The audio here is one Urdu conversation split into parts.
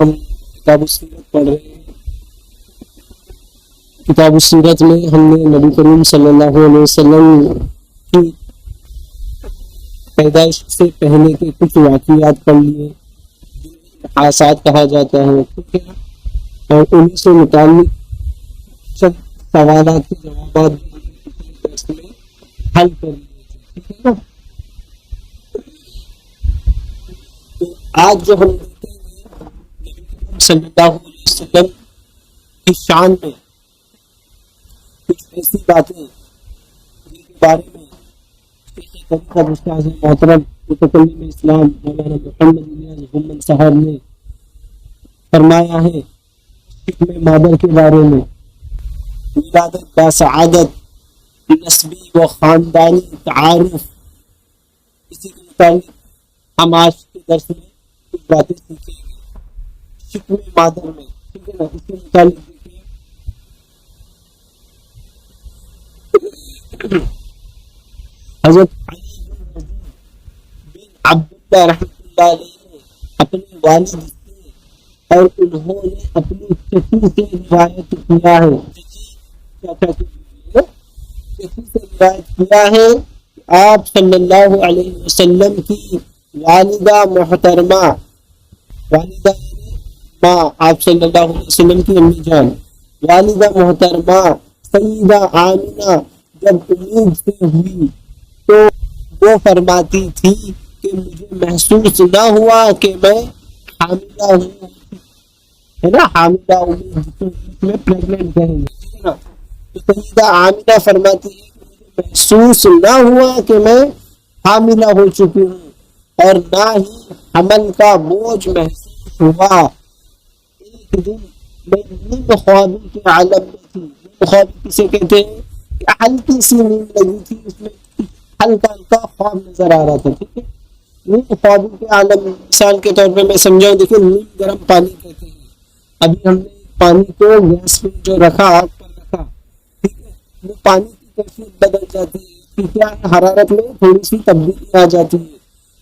ہم کتاب السیرت پڑھ رہے ہیں. کتاب السیرت میں ہم نے نبی کریم صلی اللہ علیہ وسلم کی پیدائش سے پہلے کے کچھ واقعات پڑھ لیے، حادثات کہا جاتا ہے، ٹھیک ہے، اور انہیں سے متعلق چند سوالات کے جوابات میں حل کر لیے، ٹھیک ہے نا. تو آج جو ہم دیکھتے ہیں نبی کریم صلی اللہ علیہ وسلم کی شان میں کچھ ایسی باتیں جن کے بارے میں استاذ محترم متکلم اسلام مولانا محمد الیاس محمد صاحب نے فرمایا ہے شکم مادر کے بارے میں، ولادت با سعادت، نسبی و خاندانی تعارف، اسی کے متعلق ہم آج کے درس میں کچھ باتیں سیکھیں گے شکم مادر میں، ٹھیک ہے نا. اس کے متعلق حضرت علی بن عبداللہ رحمۃ اللہ علیہ نے اپنے والد سے اور انہوں نے اپنی چچی سے روایت کیا ہے، چچی سے روایت کیا ہے کہ آپ صلی اللہ علیہ وسلم کی والدہ محترمہ، والدہ ماں، آپ صلی اللہ علیہ وسلم کی امی جان، والدہ محترمہ سیدہ آمنہ جب امید سے ہوئی تو وہ فرماتی تھی کہ مجھے محسوس نہ ہوا کہ میں حاملہ ہوں، ہے نا، حاملہ امید میں پریگننٹ کہیں گے نا. تو سیدہ آمنہ فرماتی ہے کہ مجھے محسوس نہ ہوا کہ میں حاملہ ہو چکی ہوں اور نہ ہی حمل کا بوجھ محسوس ہوا. ایک دن میں نیم خوابی کے عالم میں تھی. نیم خوابی کسے کہتے ہیں کہ ہلکی سی نیند لگی تھی، اس میں ہلکا ہلکا خواب نظر آ رہا تھا، ٹھیک ہے. نیم خوابی کے عالم مثال کے طور پہ میں سمجھاؤں، دیکھیں نیم گرم پانی کہتے ہیں. ابھی ہم نے پانی کو گیس پہ جو رکھا، آگ پر رکھا، ٹھیک ہے، وہ پانی کی کیفیت بدل جاتی ہے، اس کی کیا ہے، حرارت میں تھوڑی سی تبدیلی آ جاتی ہے.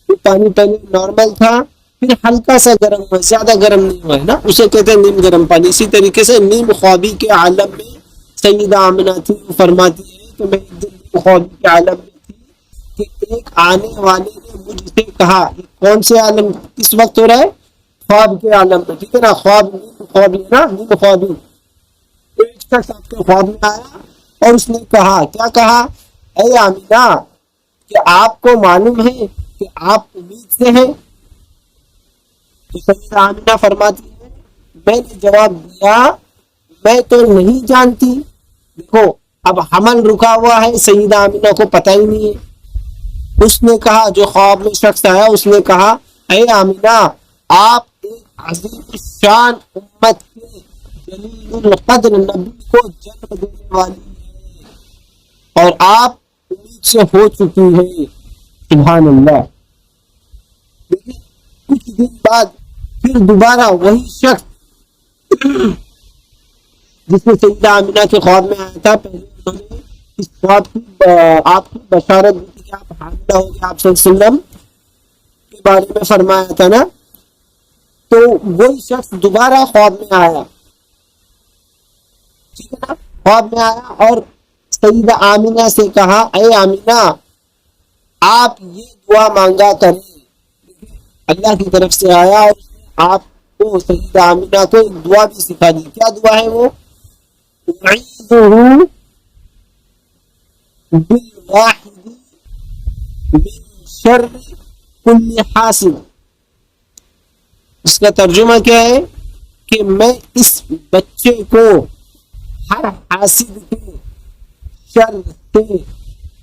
وہ پانی پہلے نارمل تھا، پھر ہلکا سا گرم ہوا، زیادہ گرم نہیں ہوا ہے نا، اسے کہتے ہیں نیم گرم پانی. اسی طریقے سے نیم خوابی کے عالم میں سیدہ آمنہ تھی، وہ فرماتی ہے کہ میں ایک دن نیم خوابی کے عالم میں تھی کہ ایک آنے والے نے مجھ سے کہا، کون سے عالم کس وقت ہو رہا ہے، خواب کے عالم میں، ٹھیک ہے نا، خواب نیم خوابی ہے نا، نیم خوابی. ایک شخص آپ کے خواب میں آیا اور اس نے کہا، کیا کہا، اے آمنہ کہ آپ کو معلوم ہے کہ آپ امید سے ہیں. تو سیدہ آمنہ فرماتی ہے میں نے جواب دیا میں تو نہیں جانتی. دیکھو اب حمل رکا ہوا ہے، سیدہ آمنہ کو پتہ ہی نہیں ہے. اس نے کہا، جو خواب میں شخص آیا اس نے کہا، اے آمنہ آپ ایک عظیم الشان امت کے جلیل القدر نبی کو جنم دینے والی ہیں اور آپ امید سے ہو چکی ہیں. سبحان اللہ. لیکن کچھ دن بعد پھر دوبارہ وہی شخص جس نے سیدہ آمنہ کے خواب میں آیا تھا، پہلے انہوں نے اس خواب کی آپ کی بشارت دی تھی کہ آپ حاملہ ہو گئے، آپ صلی اللہ علیہ وسلم کے بارے میں فرمایا تھا نا. تو وہی شخص دوبارہ خواب میں آیا، ٹھیک ہے نا، خواب میں آیا اور سیدہ آمنہ سے کہا، اے آمنہ آپ یہ دعا مانگا کریں. اللہ کی طرف سے آیا اور آپ کو سیدہ آمنہ کو ایک دعا بھی سکھا دی. کیا دعا ہے وہ، اعیذہ بالواحد من شر کل حاسد. اس کا ترجمہ کیا ہے کہ میں اس بچے کو ہر حاسد کے شر سے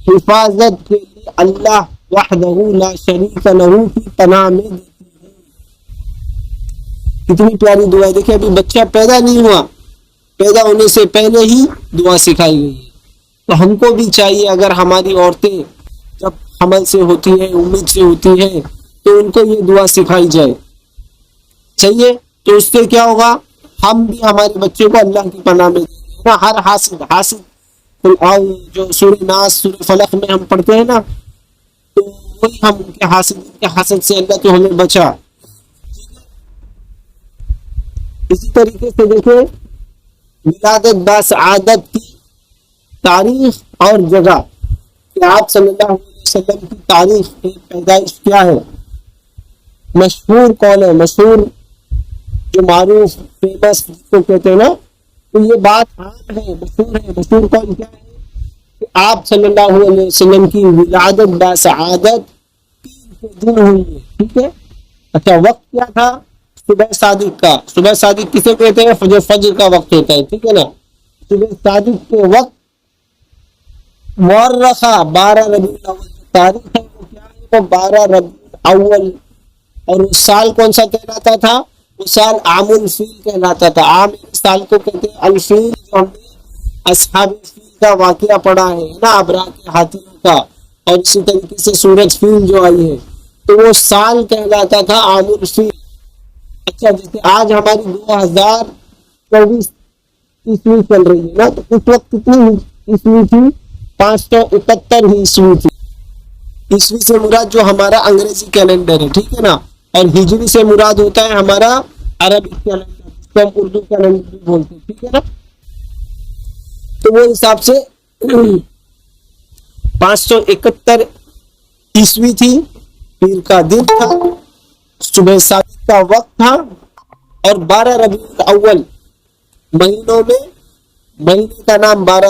حفاظت کے لیے اللہ وحدہ لا شریک لہ کی پناہ میں دیتی ہوں. کتنی پیاری دعا ہے. دیکھیں ابھی بچہ پیدا نہیں ہوا، پیدا ہونے سے پہلے ہی دعا سکھائی گئی ہے. تو ہم کو بھی چاہیے اگر ہماری عورتیں جب حمل سے ہوتی ہیں، امید سے ہوتی ہیں، تو ان کو یہ دعا سکھائی جائے، چاہیے. تو اس سے کیا ہوگا، ہم بھی ہمارے بچے کو اللہ کی پناہ میں دیں گے. ہر حاسد جو سورہ ناس سورہ فلق میں ہم پڑھتے ہیں نا، تو وہی ہم ان کے حاسد سے اللہ تو ہمیں بچا. اسی طریقے سے دیکھیں ولادت باسعادت کی تاریخ اور جگہ کہ آپ صلی اللہ علیہ وسلم کی تاریخ پیدائش کیا ہے، مشہور کون ہے، مشہور جو معروف فیمس جس کو کہتے ہیں نا، تو یہ بات عام ہے، مشہور ہے۔ مشہور کون کیا ہے کہ آپ صلی اللہ علیہ وسلم کی ولادت باسعادت پیر کے دن ہوئی ہے، ٹھیک ہے۔ اچھا وقت کیا تھا؟ صبح صادق کا۔ صبح صادق کسے کہتے ہیں؟ فجر کا وقت ہوتا ہے، ٹھیک ہے نا۔ صبح صادق کے وقت مورخہ 12 ربیع الاول تاریخ ہے، وہ کیا ہے؟ وہ 12 ربیع الاول، اور وہ سال کون سا کہلاتا تھا؟ وہ سال عام الفیل کہلاتا تھا۔ عام سال کو کہتے ہیں الفیل، جو ہم نے اصحاب فیل کا واقعہ پڑھا ہے نا، ابرا کے ہاتھیوں کا، اور اسی طریقے سے سورج فیل جو آئی ہے، تو وہ سال کہلاتا تھا عام الفیل۔ اچھا جیسے آج ہماری 2024 عیسوی چل رہی ہے نا، تو اس وقت کتنی عیسوی تھی؟ 571 عیسوی تھی۔ عیسوی سے مراد جو ہمارا انگریزی کیلنڈر ہے، ٹھیک ہے نا، اور ہجری سے مراد ہوتا ہے ہمارا عربی کیلنڈر، جس کو ہم اردو کیلنڈر بھی بولتے ہیں، ٹھیک ہے نا۔ تو وہ حساب سے 571 عیسوی تھی، پیر کا دن تھا، صبح صادق کا وقت تھا، اور 12 ربیع الاول مہینوں میں، مہینے کا نام 12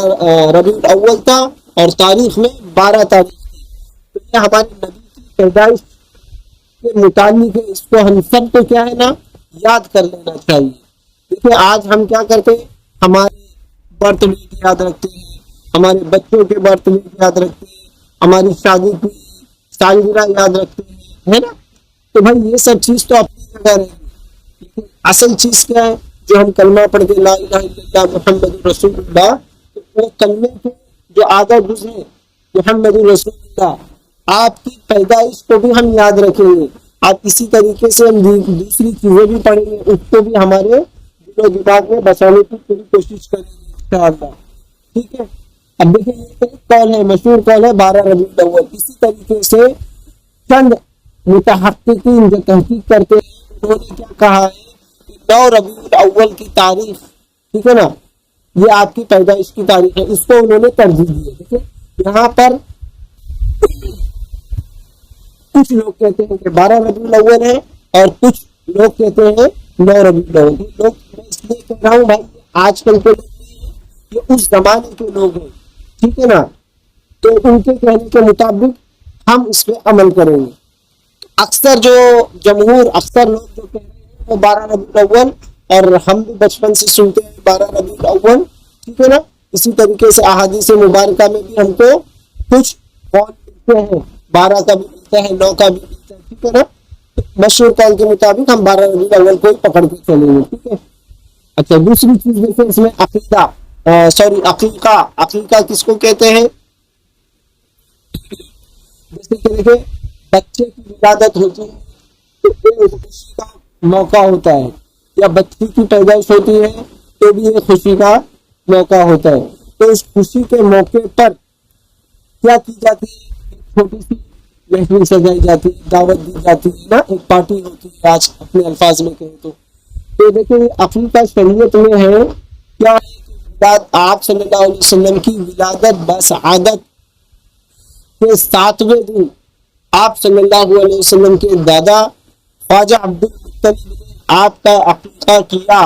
ربیع الاول تھا، اور تاریخ میں 12 تاریخ تھی۔ تو یہ ہمارے نبی کی پیدائش کے متعلق ہے، اس کو ہم سب کو کیا ہے نا یاد کر لینا چاہیے۔ دیکھیں آج ہم کیا کرتے ہیں، ہمارے برتھ ڈے یاد رکھتے ہیں، ہمارے بچوں کے برتھ ڈے یاد رکھتے ہیں، ہماری شادی کی سالگرہ یاد رکھتے ہیں، ہے نا۔ تو بھائی یہ سب چیز تو اپنی جگہ رہے گی، لیکن اصل چیز کیا ہے؟ جو ہم کلمہ پڑھ کے لا الہ الا اللہ محمد رسول اللہ، تو وہ کلمے کے جو عادت گزرے محمد رسول اللہ، آپ کی پیدائش کو بھی ہم یاد رکھیں گے۔ آپ اسی طریقے سے ہم دوسری چیزیں بھی پڑھیں گے، اس کو بھی ہمارے دل و دماغ میں بسانے کی پوری کوشش کریں گے انشاءاللہ، ٹھیک ہے۔ اب دیکھیں یہ ایک قول ہے، مشہور قول ہے 12 ربیع الاول۔ اسی طریقے سے چند متحققین جو تحقیق کرتے ہیں، انہوں نے کیا کہا ہے کہ 9 ربیع الاول کی تاریخ، ٹھیک ہے نا، یہ آپ کی پیدائش کی تاریخ ہے، اس کو انہوں نے ترجیح دی ہے۔ دیکھیں یہاں پر کچھ لوگ کہتے ہیں کہ 12 ربیع الاول ہے، اور کچھ لوگ کہتے ہیں 9 ربیع الاول۔ یہ لوگ میں اس لیے کہہ رہا ہوں بھائی، آج کل کے لوگ نہیں ہیں، یہ اس زمانے کے لوگ ہیں، ٹھیک ہے نا۔ تو ان کے کہنے کے مطابق ہم اس پہ عمل کریں گے۔ اکثر جو جمہور، اکثر لوگ جو کہہ رہے ہیں وہ 12 ربیع الاول، اور ہم بھی بچپن سے سنتے ہیں 12 ربیع الاول، ٹھیک ہے نا۔ اسی طریقے سے احادیث مبارکہ میں بھی ہم کو کچھ قول ملتے ہیں، 12 کا بھی ملتا ہے، 9 کا بھی ملتا ہے، ٹھیک ہے نا۔ مشہور قول کے مطابق ہم 12 ربیع الاول کو ہی پکڑ کے چلیں گے، ٹھیک ہے۔ اچھا دوسری چیز دیکھیں اس میں عقیدہ، عقیقہ۔ عقیقہ کس کو کہتے ہیں؟ جیسے کہ دیکھیں بچے کی ولادت ہوتی ہے تو ایک خوشی کا موقع ہوتا ہے، یا بچی کی پیدائش ہوتی ہے تو بھی ایک خوشی کا موقع ہوتا ہے۔ تو اس خوشی کے موقع پر کیا کی جاتی ہے؟ ایک چھوٹی سی محفل سجائی جاتی ہے، دعوت دی جاتی ہے نا، ایک پارٹی ہوتی ہے آج اپنے الفاظ میں کہیں تو دیکھیں عقیقہ شریعت میں ہے کیا ہے کہ آپ صلی اللہ علیہ وسلم کی ولادت باسعادت کے 7ویں دن آپ صلی اللہ علیہ وسلم کے دادا خواجہ عبدالمطلب نے آپ کا عقیقہ کیا،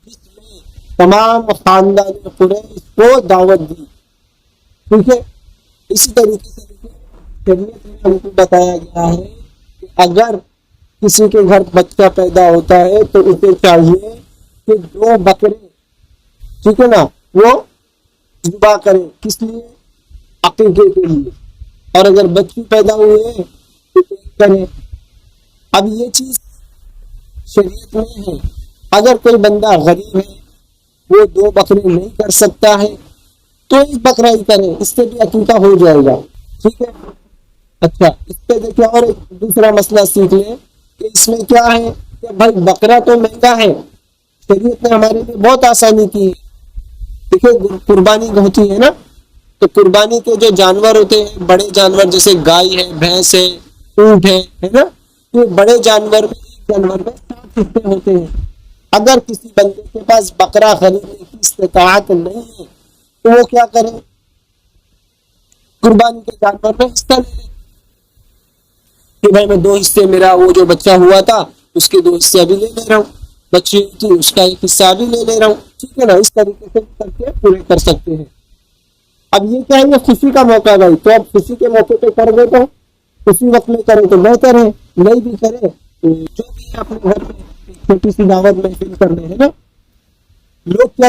جس میں تمام خاندان قریش کو دعوت دی، ٹھیک ہے۔ اسی طریقے سے شریعت میں ہم کو بتایا گیا ہے کہ اگر کسی کے گھر بچہ پیدا ہوتا ہے تو اسے چاہیے کہ 2 بکرے، ٹھیک ہے نا، وہ ذبح کرے، کس لیے؟ عقیقے کے لیے۔ اور اگر بچی پیدا ہوئے تو ایک کرے۔ اب یہ چیز شریعت میں ہے۔ اگر کوئی بندہ غریب ہے، وہ 2 بکرے نہیں کر سکتا ہے تو 1 بکرا ہی کرے، اس سے بھی عقیقہ ہو جائے گا، ٹھیک ہے۔ اچھا اس پہ دیکھیں اور ایک دوسرا مسئلہ سیکھ لیں کہ اس میں کیا ہے کہ بھائی بکرا تو مہنگا ہے، شریعت نے ہمارے لیے بہت آسانی کی ہے۔ دیکھیں قربانی ہوتی ہے نا، تو قربانی کے جو جانور ہوتے ہیں، بڑے جانور جیسے گائے ہے، بھینس ہے، اونٹ ہے نا، یہ بڑے جانور میں 7 حصے ہوتے ہیں، اگر کسی بندے کے پاس بکرا خریدنے کی استطاعت نہیں ہے تو وہ کیا کرے؟ قربانی کے جانور میں حصہ لے لے کہ بھائی میں 2 حصے، میرا وہ جو بچہ ہوا تھا اس کے 2 حصے ابھی لے لے رہا ہوں، بچی تھی اس کا 1 حصہ ابھی لے لے رہا ہوں، ٹھیک ہے نا؟ اس طریقے سے کر کے پورے کر سکتے ہیں۔ اب یہ کیا ہے، یہ خوشی کا موقع ہے بھائی، تو اب خوشی کے موقع پہ کر دے تو اسی وقت میں کرے تو بہتر ہے، نہیں بھی کرے تو جو بھی ہے اپنے گھر میں چھوٹی سی دعوت محفل کر رہے ہیں نا۔ لوگ کیا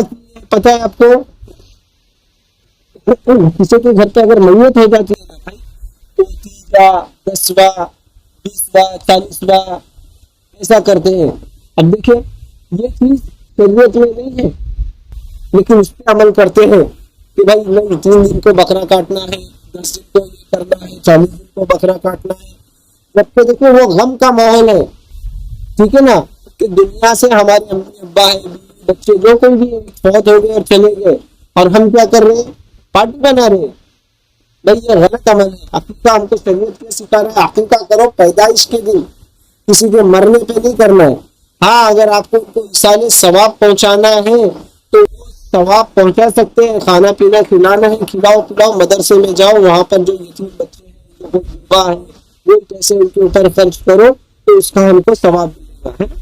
پتہ ہے آپ کو، کسی کے گھر پہ اگر میت ہو جاتی ہے نا بھائی تو 30واں 10واں 20واں 40واں ایسا کرتے ہیں۔ اب دیکھیں یہ چیز شریعت میں نہیں ہے لیکن اس پہ عمل کرتے ہیں کہ بھائی نہیں 3 دن کو بکرا کاٹنا ہے، 10 دن کو یہ کرنا ہے، 40 دن کو بکرا کاٹنا ہے، جبکہ دیکھیں وہ غم کا ماحول ہے، ٹھیک ہے نا؟ کہ دنیا سے ہمارے امی ابا ہے، بچے جو کوئی بھی فوت ہو گئے اور چلے گئے اور ہم کیا کر رہے ہیں؟ پارٹی بنا رہے ہیں۔ بھائی یہ غلط عمل ہے۔ عقیقہ ہم کو شریعت کیا سکھا رہا ہے؟ عقیقہ کرو پیدائش کے دن، کسی کے مرنے پہ نہیں کرنا ہے۔ ہاں اگر آپ کو ان کو مثال ثواب پہنچانا ہے تو وہ ثواب پہنچا سکتے ہیں، کھانا پینا کھلانا ہے، کھلاؤ پلاؤ، مدرسے میں جاؤ، وہاں پر جو یتیم بچے ہیں جو کوئی بیوہ ہے وہ پیسے ان کے اوپر خرچ کرو تو اس کا ہم کو ثواب ملے گا، ہے نا؟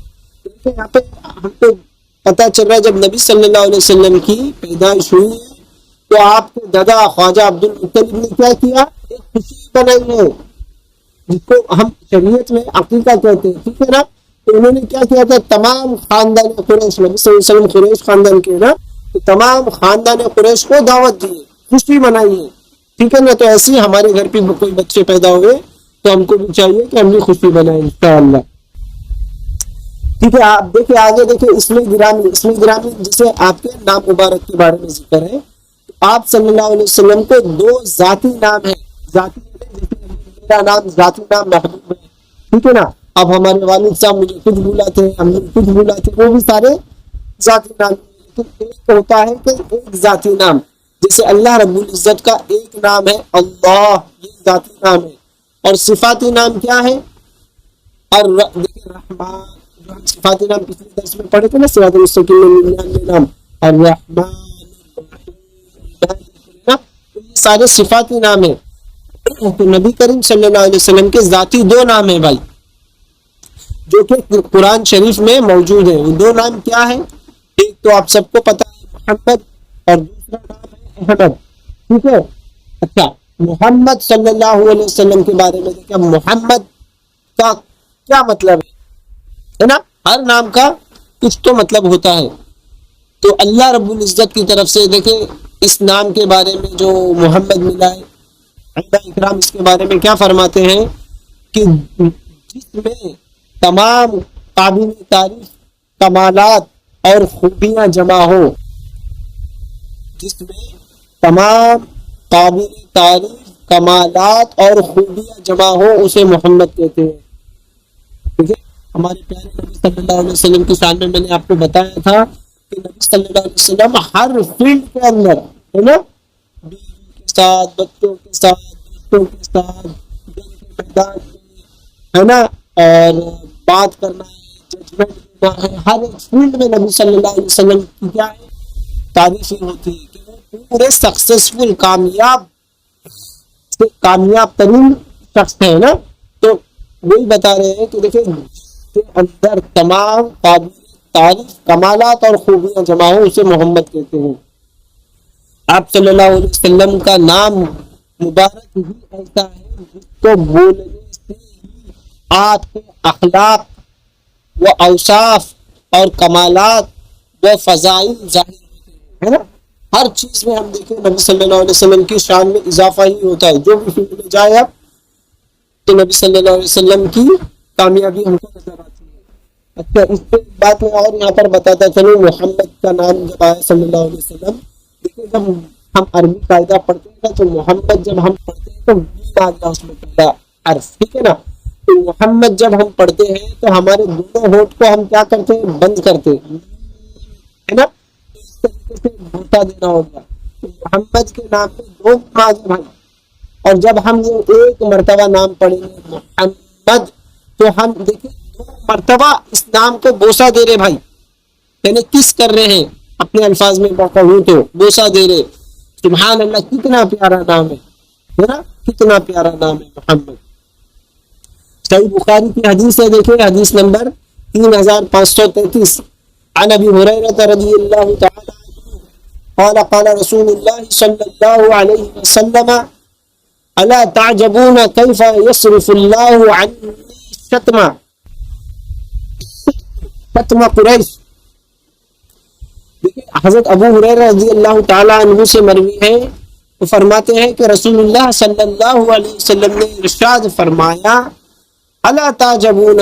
دیکھیں یہاں پہ ہم کو پتہ چل رہا ہے جب نبی صلی اللہ علیہ وسلم کی پیدائش ہوئی ہے تو آپ کے دادا خواجہ عبد المطلب نے کیا کیا؟ ایک خوشی بنائی ہے جس کو ہم شریعت میں عقیقہ کہتے ہیں، ٹھیک ہے نا؟ تو انہوں نے کیا کیا تھا؟ تمام خاندان قریش، نبی صلی اللہ علیہ وسلم قریش خاندان کے نا، تو تمام خاندان قریش کو دعوت دی، خوشی منائی ہے، ٹھیک ہے نا؟ تو ایسے ہی ہمارے گھر پہ کوئی بچے پیدا ہوئے تو ہم کو بھی چاہیے کہ ہم بھی خوشی منائیں انشاءاللہ، ٹھیک ہے؟ آپ دیکھیں آگے دیکھیں، اس میں گرامی جسے آپ کے نام مبارک کے بارے میں ذکر ہے، آپ صلی اللہ علیہ وسلم کو 2 ذاتی نام ہے، ذاتی جیسے میرا نام ذاتی نام محبوب ہے، ٹھیک ہے نا؟ اب ہمارے والد صاحب مجھے کچھ بلاتے ہیں، ہم کچھ بلاتے ہیں، وہ بھی سارے ذاتی نام، لیکن ایک ہوتا ہے کہ ایک ذاتی نام، جیسے اللہ رب العزت کا ایک نام ہے اللہ، یہ ذاتی نام ہے، اور صفاتی نام کیا ہے؟ دیکھیں رحمان، جو ہم صفاتی نام پچھلے درس میں پڑھے تھے نا، صراط المستقیم میں 99 نام، الرحمن نا، تو یہ سارے صفاتی نام ہیں۔ تو نبی کریم صلی اللہ علیہ وسلم کے ذاتی 2 نام ہیں بھائی جو کہ قرآن شریف میں موجود ہیں۔ وہ 2 نام کیا ہے؟ ایک تو آپ سب کو پتا ہے محمد، اور دوسرا نام ہے احمد، ٹھیک ہے؟ اچھا محمد صلی اللہ علیہ وسلم کے بارے میں دیکھیں، محمد کا کیا مطلب ہے نا؟ ہر نام کا کچھ تو مطلب ہوتا ہے، تو اللہ رب العزت کی طرف سے دیکھیں اس نام کے بارے میں جو محمد ملا ہے، علماء اکرام اس کے بارے میں کیا فرماتے ہیں کہ جس میں تمام قابل تعریف کمالات اور خوبیاں جمع ہو، جس میں تمام قابل تعریف کمالات اور خوبیاں جمع ہو اسے محمد کہتے ہیں، ٹھیک ہے؟ ہمارے پیارے نبی صلی اللہ علیہ وسلم کی شان میں نے آپ کو بتایا تھا کہ نبی صلی اللہ علیہ وسلم ہر فیلڈ کے اندر، ہے نا، بیوی کے ساتھ، بچوں کے ساتھ، دوستوں کے ساتھ، دین کے میدان میں، ہے نا، اور بات کرنا ہے، ججمنٹ دینا ہے، ہر ایک فیلڈ میں نبی صلی اللہ علیہ وسلم کی کیا ہے؟ تعریف ہوتی ہے کہ وہ پورے سکسیسفل کامیاب ترین شخص ہے نا۔ تو وہی بتا رہے ہیں کہ دیکھیں کے اندر تمام قابل تعریف کمالات اور خوبیاں جمع ہو اسے محمد کہتے ہیں۔ آپ صلی اللہ علیہ وسلم کا نام مبارک ہی ایسا ہے جس کو بولنے سے ہی آپ کے اخلاق و اوصاف اور کمالات و فضائل ظاہر ہوتے ہیں، ہے نا؟ ہر چیز میں ہم دیکھیں نبی صلی اللہ علیہ وسلم کی شان میں اضافہ ہی ہوتا ہے، جو بھی فیلڈ میں جائے آپ تو نبی صلی اللہ علیہ وسلم کی کامیابی ہم کو نظر آتی ہے۔ اچھا اس پہ بات میں اور یہاں پر بتاتا چلو، محمد کا نام جب آیا صلی اللہ علیہ وسلم، دیکھیں جب ہم عربی قاعدہ پڑھتے ہیں تو محمد جب ہم پڑھتے ہیں تو میم آ گیا اس میں پہلا حرف، ٹھیک ہے نا؟ تو محمد جب ہم پڑھتے ہیں تو ہمارے دونوں ہونٹ کو ہم کیا کرتے ہیں؟ بند کرتے ہیں، ہے نا؟ اس طریقے سے بوتا دینا ہوگا۔ تو محمد کے نام میں 2 معنی بھائی، اور جب ہم یہ ایک مرتبہ نام پڑھیں گے محمد تو ہم دیکھیں 2 مرتبہ اس نام کو بوسہ دے رہے بھائی، یعنی کس کر رہے ہیں، اپنے الفاظ میں کہوں تو بوسہ دے رہے. سبحان اللہ، کتنا پیارا نام ہے نا، کتنا پیارا نام ہے محمد. صحیح بخاری کی حدیث ہے، دیکھیں حدیث نمبر 3533 عن ابی ہریرہ رضی اللہ تعالی عنہ قال قال رسول اللہ صلی اللہ علیہ وسلم الا تعجبون کیف یصرف اللہ عنی شتم قریش. دیکھیں حضرت ابو ہریرہ رضی اللہ تعالی عنہ سے مروی ہے، وہ فرماتے ہیں کہ رسول اللہ صلی اللہ علیہ وسلم نے ارشاد فرمایا الا تعجبون،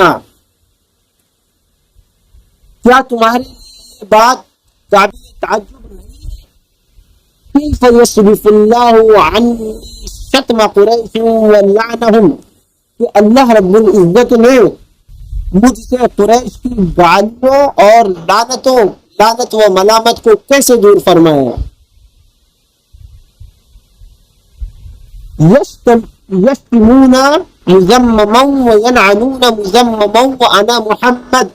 کیا تمہارے لیے بات قابل تعجب نہیں ہے، کیف یصرف اللہ عنی شتم قریش ولعنہم، کہ اللہ رب العزت نے مجھ سے قریش کی گالیوں اور لعنت و ملامت کو کیسے دور فرمایا. یشتمون مذمما وینعنون مذمما وانا محمد.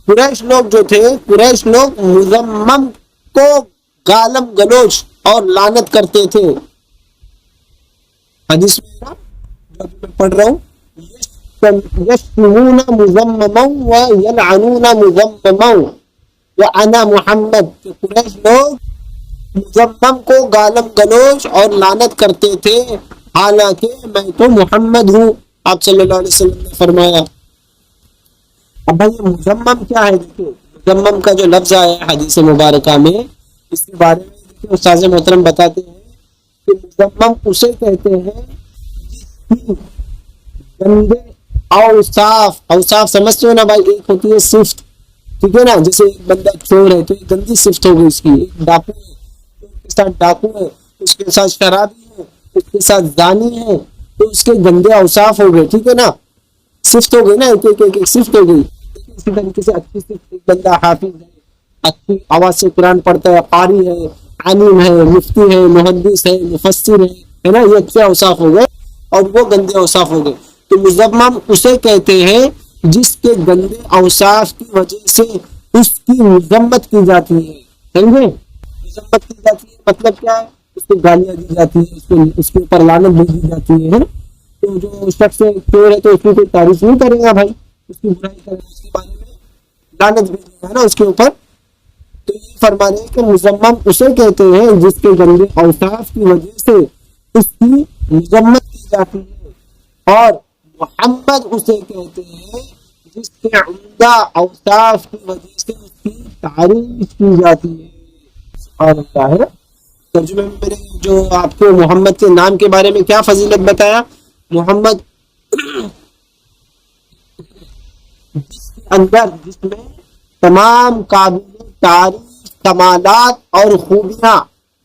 قریش لوگ جو تھے، قریش لوگ مذمم کو گالم گلوچ اور لعنت کرتے تھے. حدیث میں جو میں پڑھ رہا ہوں، یشتمون مذمما وینعنون مذمما وانا محمد، کہ قریش لوگ مذمم کو گالم گلوچ اور لعنت کرتے تھے، حالانکہ میں تو محمد ہوں. آپ صلی اللہ علیہ وسلم نے فرمایا. اب بھائی یہ مذمم کیا ہے؟ دیکھیں مذمم کا جو لفظ آیا ہے حدیث مبارکہ میں، اس کے بارے میں دیکھیں استاذ محترم بتاتے ہیں کہ مذمم اسے کہتے ہیں جس کی گندے اوصاف سمجھتے ہو نا بھائی، ایک ہوتی ہے صفت، ٹھیک ہے نا، جیسے ایک بندہ چور ہے تو ایک گندی صفت ہو گئی اس کی، ایک ڈاکو ہے تو اس کے ساتھ ڈاکو ہے، اس کے ساتھ شرابی ہے، اس کے ساتھ زانی ہے، تو اس کے گندے اوصاف ہو گئے، ٹھیک ہے نا، صفت ہو گئی نا، ایک صفت ہو گئی. اسی طریقے سے اچھی صفت، ایک بندہ حافظ ہے، اچھی آواز سے قرآن پڑھتا ہے، قاری ہے، عالم ہے، مفتی ہے، محدث ہے، مفسر ہے نا، یہ اچھے اوصاف ہو گئے اور وہ گندے اوصاف ہو گئے. تو مذمم اسے کہتے ہیں جس کے گندے اوصاف کی وجہ سے اس کی مذمت کی جاتی ہے. سمجھے؟ مذمت کی جاتی ہے مطلب کیا ہے؟ اس کو گالیاں دی جاتی ہیں، اس کے اوپر لعنت بھی دی جاتی ہے. تو جو شخص چور ہے تو اس کی کوئی تعریف نہیں کرے گا بھائی، اس کی برائی کرے گا، اس کے بارے میں لعنت بھی دے گا نا اس کے اوپر. تو یہ فرما رہے ہیں کہ مذمم اسے کہتے ہیں جس کے گندے اوصاف کی وجہ سے اس کی مذمت کی جاتی ہے، اور محمد اسے کہتے ہیں جس کے عمدہ اوصاف کی وجہ سے اس کی تعریف کی جاتی ہے. سبحان اللہ ہے. ترجمے میں میں نے جو آپ کو محمد کے نام کے بارے میں کیا فضیلت بتایا، محمد جس کے اندر، جس میں تمام قابل تعریف کمالات اور خوبیاں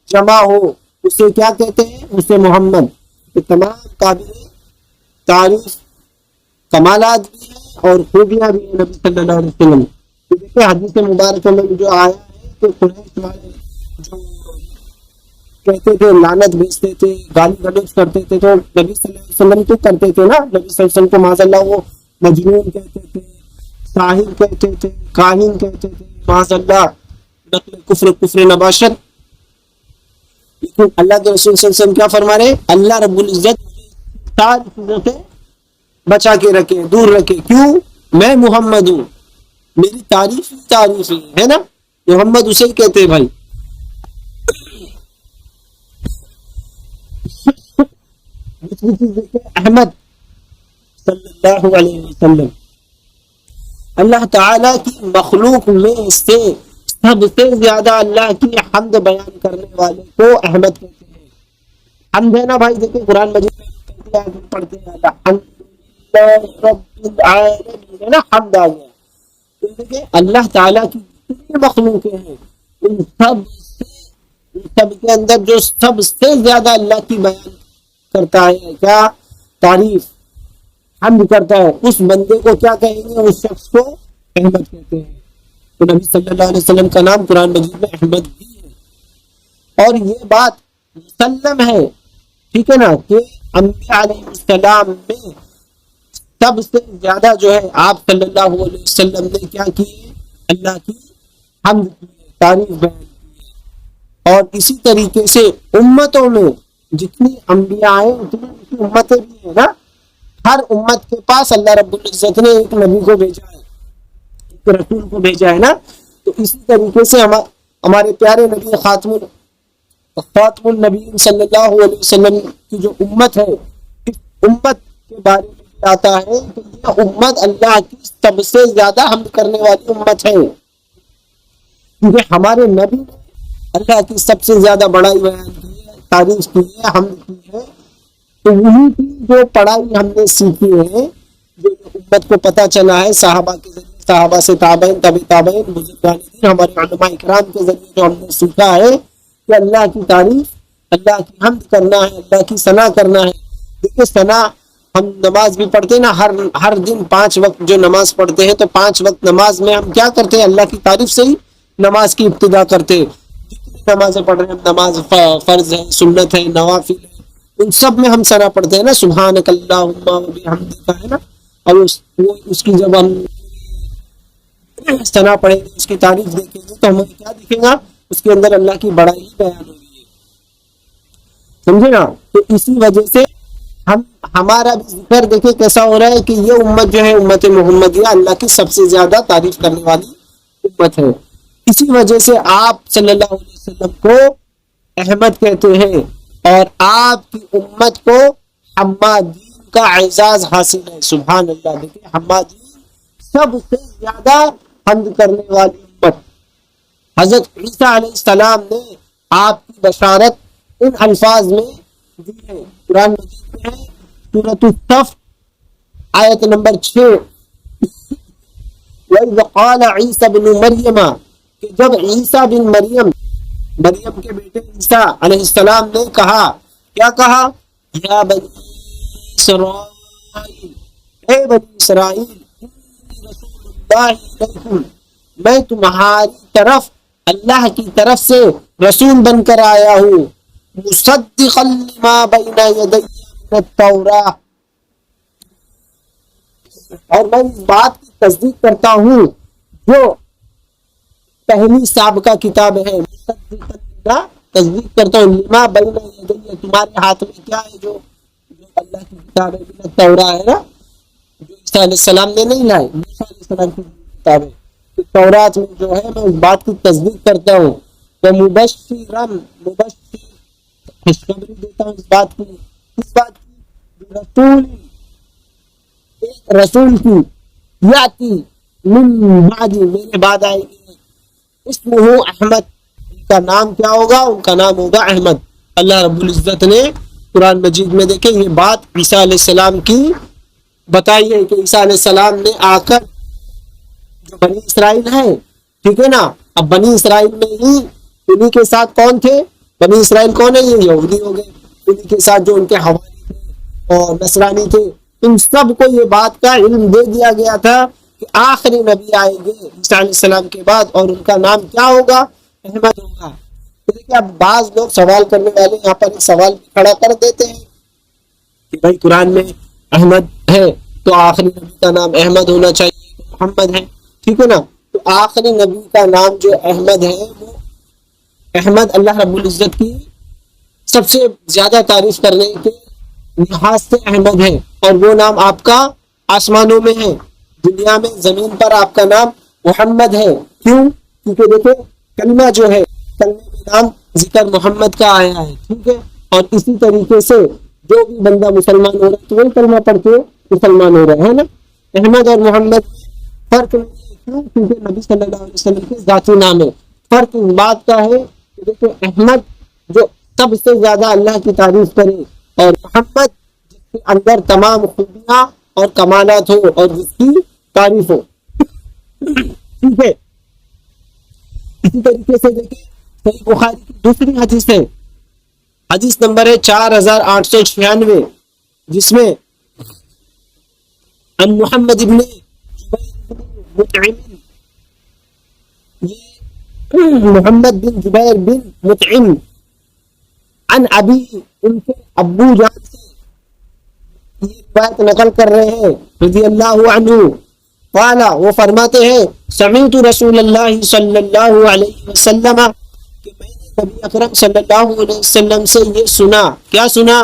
جمع ہو، اسے کیا کہتے ہیں؟ اسے محمد. کہ تمام قابل تعریف کمالات بھی ہیں اور خوبیاں بھی ہیں نبی صلی اللہ علیہ وسلم. تو دیکھیں حدیث مبارکہ میں جو آیا ہے کہ قریش والے جو کہتے تھے، لعنت بھیجتے تھے، گالی گلوچ کرتے تھے، تو نبی صلی اللہ علیہ وسلم تو کرتے تھے نا. نبی صلی اللہ علیہ وسلم کو معاذ اللہ وہ مجنون کہتے تھے، ساحر کہتے تھے، کاہن کہتے تھے، معاذ اللہ نقل کفر نباشت. لیکن اللہ کے رسول صلی اللہ علیہ وسلم کیا فرما رہے ہیں؟ اللہ رب العزت ساری چیزوں سے بچا کے رکھے، دور رکھے. کیوں؟ میں محمد ہوں، میری تعریف ہے نا. محمد اسے ہی کہتے ہیں بھائی. احمد صلی اللہ علیہ وسلم، اللہ تعالیٰ کی مخلوق میں سے سب سے زیادہ اللہ کی حمد بیان کرنے والے کو احمد کہتے ہیں. حمد ہے نا بھائی، دیکھیں قرآن مجید میں پڑھتے ہیں الحمدللہ رب العالمین ہے نا، حمد آ گیا. تو دیکھیں اللہ تعالیٰ کی جتنی مخلوقیں ہیں ان سب کے اندر جو سب سے زیادہ اللہ کی بیان کرتا ہے، کیا تعریف، حمد کرتا ہے، اس بندے کو کیا کہیں گے؟ اس شخص کو احمد کہتے ہیں. تو نبی صلی اللہ علیہ وسلم کا نام قرآن مجید میں احمد بھی ہے. اور یہ بات مسلم ہے، ٹھیک ہے نا، کہ انبیاء علیہ السلام میں سب سے زیادہ جو ہے آپ صلی اللہ علیہ وسلم نے کیا کی ہے؟ اللہ کی حمد کی ہے، تعریف بیان کی ہے۔ اور اسی طریقے سے امتوں میں جتنی انبیاء ہیں اتنی ان کی امتیں بھی ہیں نا، ہر امت کے پاس اللہ رب العزت نے ایک نبی کو بھیجا ہے، ایک رسول کو بھیجا ہے نا۔ تو اسی طریقے سے ہمارے پیارے نبی خاتم النبی صلی اللہ علیہ وسلم کی جو امت ہے، اس امت کے بارے میں بھی آتا ہے کہ یہ امت اللہ کی سب سے زیادہ حمد کرنے والی امت ہے، کیونکہ ہمارے نبی نے اللہ کی سب سے زیادہ بڑائی بیان کی ہے، تعریف کی ہے، حمد کی ہے۔ تو وہی کی جو پڑھائی ہم نے سیکھی ہے، جو امت کو پتہ چلا ہے صحابہ کے ذریعے، صحابہ سے تابعین، تبع تابعین، بزرگان دین، ہمارے علماء کرام کے ذریعے جو ہم نے سیکھا ہے کہ اللہ کی تعریف، اللہ کی حمد کرنا ہے، اللہ کی ثنا کرنا ہے۔ دیکھیے ثنا، ہم نماز بھی پڑھتے ہیں نا، ہر دن 5 وقت جو نماز پڑھتے ہیں، تو 5 وقت نماز میں ہم کیا کرتے ہیں؟ اللہ کی تعریف سے ہی نماز کی ابتدا کرتے ہیں۔ جتنی نمازیں پڑھ رہے ہیں، نماز فرض ہے، سنت ہے، نوافل ہے، ان سب میں ہم ثنا پڑھتے ہیں نا، سبحانک اللہم و بحمدک ہے نا۔ اور اس کی جب ہم ثنا پڑھیں گے، اس کی تعریف دیکھیں گے، تو ہمیں کیا دکھے گا؟ اس کے اندر اللہ کی بڑائی بیان ہوگی، سمجھے نا۔ تو اسی وجہ سے ہمارا بھی ذکر دیکھیں کیسا ہو رہا ہے کہ یہ امت جو ہے امت محمدیہ اللہ کی سب سے زیادہ تعریف کرنے والی امت ہے۔ اسی وجہ سے آپ صلی اللہ علیہ وسلم کو احمد کہتے ہیں، اور آپ کی امت کو حمادین کا اعزاز حاصل ہے۔ سبحان اللہ، دیکھیں حمادین سب سے زیادہ حمد کرنے والی امت۔ حضرت عیسیٰ علیہ السلام نے آپ کی بشارت ان الفاظ میں دی ہے، قرآن مجید میں ہے، سورۃ الصف آیت نمبر 6، وَإِذْ قَالَ عِيسَى بْنُ مَرْيَمَ، کہ جب عیسیٰ بن مریم کے بیٹے عیسیٰ علیہ السلام نے کہا، کیا کہا؟ یا بنی اسرائیل، اے بنی اسرائیل، انی رسول اللہ علیکم، میں تمہاری طرف اللہ کی طرف سے رسول بن کر آیا ہوں، مصدقا لما بین یدی من التوراۃ، اور میں اس بات کی تصدیق کرتا ہوں جو پہلی سابقہ کتاب ہے، مصدقا تصدیق کرتا ہوں، لما بین یدی، تمہارے ہاتھ میں کیا ہے؟ جو اللہ کی کتاب ہے، من التوراۃ ہے نا، جو عیسیٰ علیہ السلام نے نہیں لائے، موسیٰ علیہ السلام کی کتاب ہے، تورات میں جو ہے میں اس بات کی تصدیق کرتا ہوں، تو مبشرم، مبشر خوشخبری دیتا ہوں اس بات کی رسول، ایک رسول کی، یاتی من بعدی، میرے بعد آئے گی، اسمہ احمد، ان کا نام کیا ہوگا؟ ان کا نام ہوگا احمد۔ اللہ رب العزت نے قرآن مجید میں دیکھیں یہ بات عیسیٰ علیہ السلام کی بتائی ہے کہ عیسیٰ علیہ السلام نے آ کر جو بنی اسرائیل ہے، ٹھیک ہے نا، اب بنی اسرائیل میں ہی انہی کے ساتھ کون تھے؟ بنی اسرائیل کون ہے؟ یہ یہودی ہو گئے، انہی کے ساتھ جو ان کے حوالی تھے اور نصرانی تھے، ان سب کو یہ بات کا علم دے دیا گیا تھا کہ آخری نبی آئیں گے عیسیٰ علیہ السلام کے بعد، اور ان کا نام کیا ہوگا؟ احمد ہوگا۔ تو دیکھیں اب بعض لوگ سوال کرنے والے یہاں پر ایک سوال کھڑا کر دیتے ہیں کہ بھائی قرآن میں احمد ہے تو آخری نبی کا نام احمد ہونا چاہیے، محمد ہے، ٹھیک ہے نا۔ تو آخری نبی کا نام جو احمد ہے، وہ احمد اللہ رب العزت کی سب سے زیادہ تعریف کرنے کے لحاظ سے احمد ہے، اور وہ نام آپ کا آسمانوں میں ہے، دنیا میں زمین پر آپ کا نام محمد ہے۔ کیوں؟ کیونکہ دیکھیں کلمہ جو ہے، کلمے میں نام ذکر محمد کا آیا ہے، ٹھیک ہے، اور اسی طریقے سے جو بھی بندہ مسلمان ہو رہا ہے تو وہی کلمہ پڑھ کے مسلمان ہو رہا ہے نا۔ احمد اور محمد فرق نہیں ہے، کیوں؟ کیونکہ نبی صلی اللہ علیہ وسلم کے ذاتی نام ہے۔ فرق اس بات کا ہے کہ دیکھو احمد جو سب سے زیادہ اللہ کی تعریف کرے، اور محمد جس کے اندر تمام خوبیاں اور کمالات ہو اور جس کی تعریف ہو، ٹھیک ہے۔ اسی طریقے سے دیکھیں صحیح بخاری کی دوسری حدیث ہے، حدیث نمبر ہے 4896، جس میں ان محمد ابن مطعم، یہ محمد بن جبیر بن مطعم عن ابی، ان کے ابو جان سے یہ روایت نقل کر رہے ہیں رضی اللہ عنہ قال، وہ فرماتے ہیں سمعت رسول اللہ صلی اللہ علیہ وسلم، کہ میں نے نبی اکرم صلی اللہ علیہ وسلم سے یہ سنا. کیا سنا؟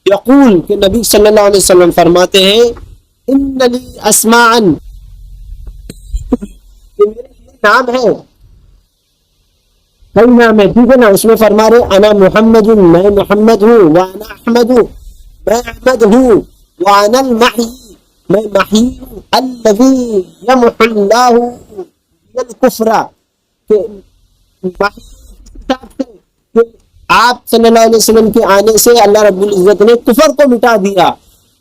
یقول، کہ نبی صلی اللہ علیہ وسلم فرماتے ہیں ان لی اسماعا، کہ میرے لیے نام ہے، کئی نام ہے، ٹھیک ہے نا. اس میں فرما رہے انا محمد، میں محمد ہوں، وانا احمد، میں احمد ہوں، وانا المحی، میں محی ہوں، الذی یمحو اللہ الکفر، کہ محی حساب سے کہ آپ صلی اللہ علیہ وسلم کے آنے سے اللہ رب العزت نے کفر کو مٹا دیا.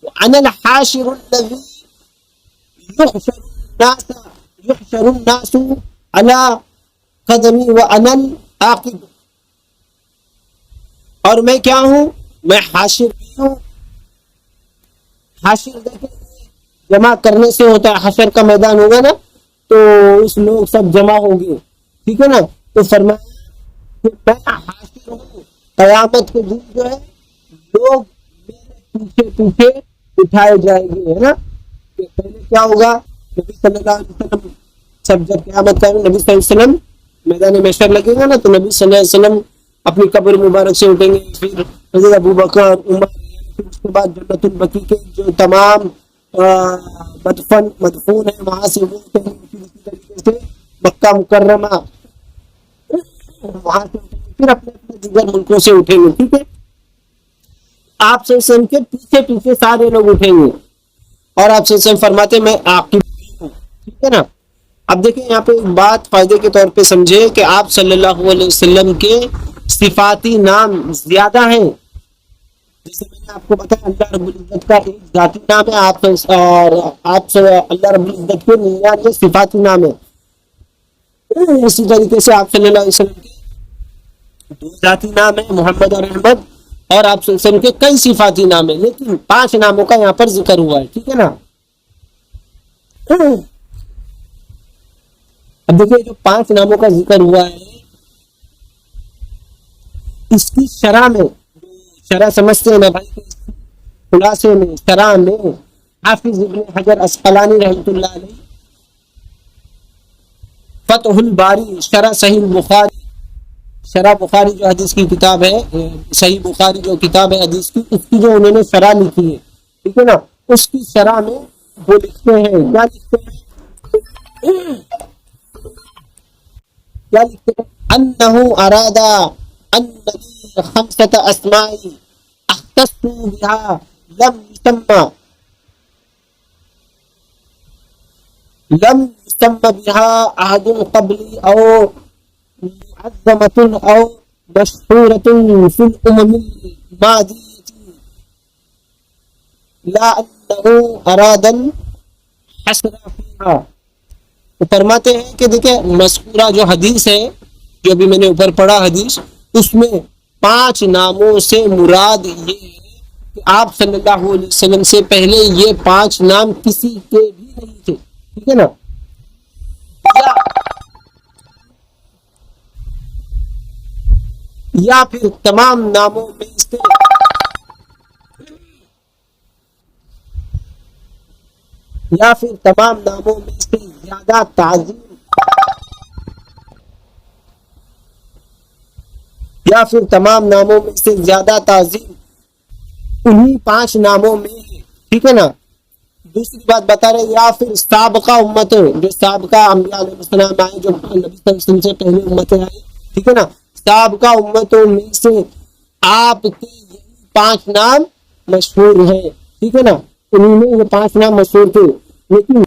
وانا الحاشر الذی یحشر الناس علی قدمی وانا العاقب، اور میں کیا ہوں؟ میں حاشر بھی ہوں. حاشر دیکھیں جمع کرنے سے ہوتا ہے، حشر کا میدان ہوگا نا تو اس لوگ سب جمع ہوں گے، ٹھیک ہے نا. تو فرمایا کہ میں حاشر ہوں، قیامت کے دن جو ہے لوگ میرے پیچھے پیچھے اٹھائے جائیں گے، ہے نا. کہ پہلے کیا ہوگا؟ نبی صلی اللہ علیہ وسلم سب جب قیامت کا نبی صلی اللہ علیہ وسلم میدان محشر لگے گا نا تو نبی صلی اللہ علیہ وسلم اپنی قبر مبارک سے اٹھیں گے، پھر حضرت ابو بکر، عمر، پھر اس کے بعد جنت البقیع کے جو تمام مدفون ہیں وہاں سے وہ اٹھیں گے، پھر اسی طریقے سے مکہ مکرمہ وہاں سے اٹھیں گے، پھر اپنے اپنے دیگر ملکوں سے اٹھیں گے، ٹھیک ہے. آپ صلی اللہ علیہ وسلم کے پیچھے پیچھے سارے لوگ اٹھیں گے، اور آپ صلی اللہ علیہ وسلم فرماتے میں عاقب ہوں، ٹھیک ہے نا. اب دیکھیں یہاں پہ ایک بات فائدے کے طور پہ سمجھے کہ آپ صلی اللہ علیہ وسلم کے صفاتی نام زیادہ ہیں. جیسے میں نے آپ کو بتایا اللہ رب العزت کا ایک ذاتی نام ہے، اور آپ اللہ رب العزت کے 99 صفاتی نام ہے. اسی طریقے سے آپ صلی اللہ علیہ وسلم کے 2 ذاتی نام ہیں، محمد اور احمد، اور آپ صلی اللہ علیہ وسلم کے کئی صفاتی نام ہیں، لیکن 5 ناموں کا یہاں پر ذکر ہوا ہے، ٹھیک ہے نا. اب دیکھیں جو 5 ناموں کا ذکر ہوا ہے اس کی شرح میں، شرح سمجھتے ہیں نا بھائی، خلاصے میں، شرح میں حافظ ابن حجر اسقلانی رحمۃ اللہ علیہ فتح الباری شرح صحیح بخاری، شرح بخاری جو حدیث کی کتاب ہے، صحیح بخاری جو کتاب ہے حدیث کی، اس کی جو انہوں نے شرح لکھی ہے، ٹھیک ہے نا. اس کی شرح میں وہ لکھتے ہیں، کیا لکھتے ہیں؟ کیا لکھتے ہیں؟ انہو ارادہ ان خمسة اسماء اختصوا بها لم يسمى بها احد قبلی او معظمة او مشهورة في الامم الماضية، لا انه اراد الحصر فيها. وہ فرماتے ہیں کہ دیکھیں مذکورہ جو حدیث ہے، جو بھی میں نے اوپر پڑھا حدیث، اس میں 5 ناموں سے مراد یہ ہے کہ آپ صلی اللہ علیہ وسلم سے پہلے یہ 5 نام کسی کے بھی نہیں تھے، ٹھیک ہے نا. یا پھر تمام ناموں میں سے زیادہ تعظیم، یا پھر تمام ناموں میں سے زیادہ تعظیم انہی 5 ناموں میں ہے، ٹھیک ہے نا. دوسری بات بتا رہے یا پھر سابقہ امتیں، جو سابقہ انبیاء علیہ السلام آئے، جو نبی صلی اللہ علیہ وسلم سے پہلے امتیں آئی، ٹھیک ہے نا، سابقہ امتوں میں سے آپ کے یہی 5 نام مشہور ہیں، ٹھیک ہے نا. انہوں میں یہ 5 نام مشہور تھے، لیکن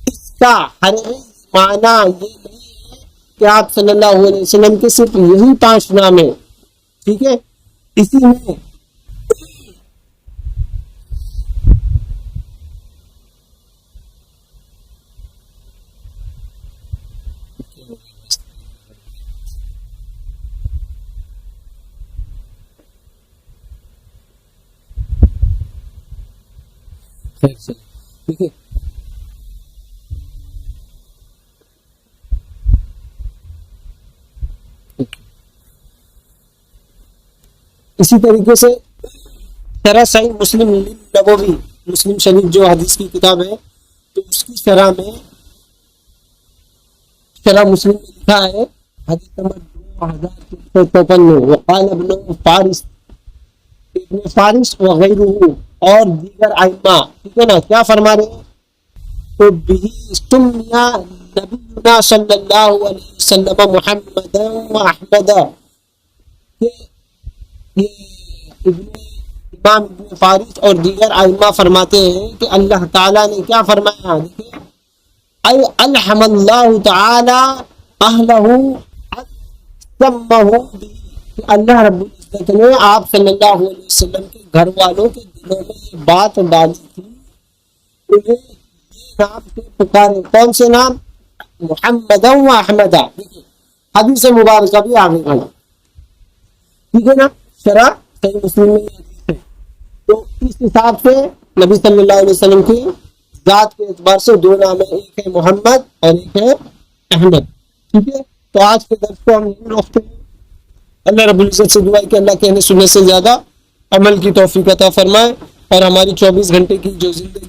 اس کا ہر معنی یہ نہیں ہے کہ آپ صلی اللہ علیہ وسلم کے صرف یہی 5 نام ہیں، ٹھیک ہے. اسی میں ٹھیک ہے. اسی طریقے سے شرح صحیح مسلم نبوی مسلم شریف جو حدیث کی کتاب ہے تو اس کی شرح مسلم میں لکھا ہے حدیث نمبر 2353 وقال ابن فارس وغیرہ اور دیگر ائمہ، ٹھیک ہے نا، کیا فرما رہے ہیں؟ تو بہی سمیا نبینا صلی اللہ علیہ وسلم محمد و احمد، یہ امام ابن فارس اور دیگر ائمہ فرماتے ہیں کہ اللہ تعالیٰ نے کیا فرمایا؟ دیکھیں، ای الحم اللہ تعالی اہلہ سمہ بھی، کہ اللہ رب العزت نے آپ صلی اللہ علیہ وسلم کے گھر والوں کے دلوں میں یہ بات ڈالی تھی، انہیں یہ نام سے پکارے، کون سے نام؟ محمد و احمد۔ حدیث مبارکہ بھی آگے گا، ٹھیک ہے نا، شرح صحیح مسلم میں یہ حدیث ہے۔ تو اس حساب سے نبی صلی اللہ علیہ وسلم کی ذات کے اعتبار سے دو نام ہیں، ایک ہے محمد اور ایک ہے احمد، ٹھیک ہے۔ تو آج کے درس کو ہم یہیں روکتے ہیں۔ اللہ رب العزت سے دعا ہے کہ اللہ کہنے سننے سے زیادہ عمل کی توفیق عطا فرمائے، اور ہماری 24 گھنٹے کی جو زندگی